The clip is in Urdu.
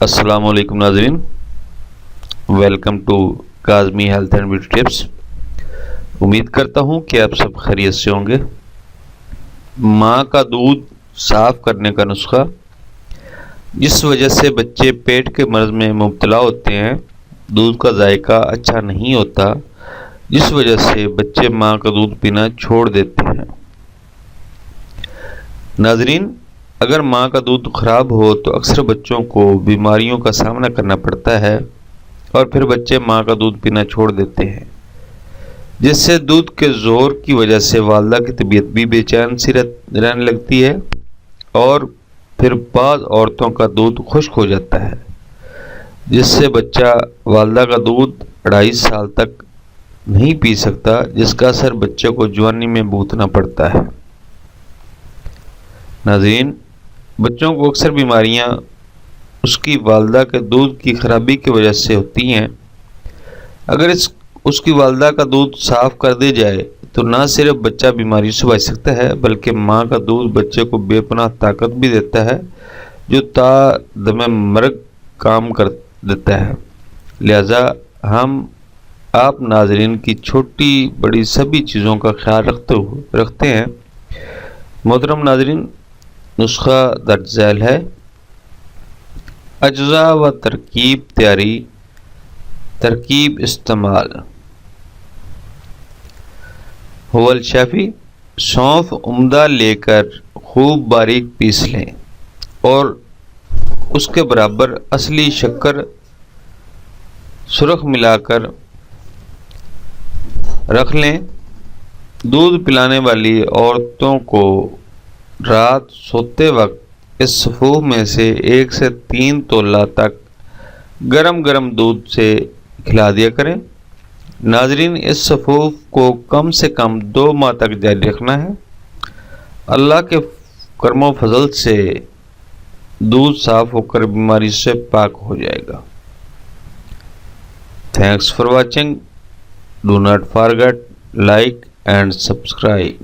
السلام علیکم ناظرین، welcome to Kazmi health and beauty tips. امید کرتا ہوں کہ آپ سب خیریت سے ہوں گے۔ ماں کا دودھ صاف کرنے کا نسخہ، جس وجہ سے بچے پیٹ کے مرض میں مبتلا ہوتے ہیں۔ دودھ کا ذائقہ اچھا نہیں ہوتا، جس وجہ سے بچے ماں کا دودھ پینا چھوڑ دیتے ہیں۔ ناظرین، اگر ماں کا دودھ خراب ہو تو اکثر بچوں کو بیماریوں کا سامنا کرنا پڑتا ہے اور پھر بچے ماں کا دودھ پینا چھوڑ دیتے ہیں، جس سے دودھ کے زور کی وجہ سے والدہ کی طبیعت بھی بے چین سی رہنے لگتی ہے اور پھر بعض عورتوں کا دودھ خشک ہو جاتا ہے، جس سے بچہ والدہ کا دودھ 2.5 سال تک نہیں پی سکتا، جس کا اثر بچے کو جوانی میں بھگتنا پڑتا ہے۔ ناظرین، بچوں کو اکثر بیماریاں اس کی والدہ کے دودھ کی خرابی کی وجہ سے ہوتی ہیں۔ اگر اس کی والدہ کا دودھ صاف کر دیا جائے تو نہ صرف بچہ بیماری سے بچ سکتا ہے، بلکہ ماں کا دودھ بچے کو بے پناہ طاقت بھی دیتا ہے، جو تا دم مرگ کام کر دیتا ہے۔ لہذا ہم آپ ناظرین کی چھوٹی بڑی سبھی چیزوں کا خیال رکھتے ہیں۔ محترم ناظرین، نسخہ درج ذیل ہے۔ اجزاء و ترکیب تیاری، ترکیب استعمال۔ حول شافی: سونف عمدہ لے کر خوب باریک پیس لیں اور اس کے برابر اصلی شکر سرخ ملا کر رکھ لیں۔ دودھ پلانے والی عورتوں کو رات سوتے وقت اس سفوف میں سے 1 سے 3 تولہ تک گرم گرم دودھ سے کھلا دیا کریں۔ ناظرین، اس سفوف کو کم سے کم 2 ماہ تک جاری رکھنا ہے۔ اللہ کے کرم و فضل سے دودھ صاف ہو کر بیماری سے پاک ہو جائے گا۔ Thanks for watching. Do not forget like and subscribe.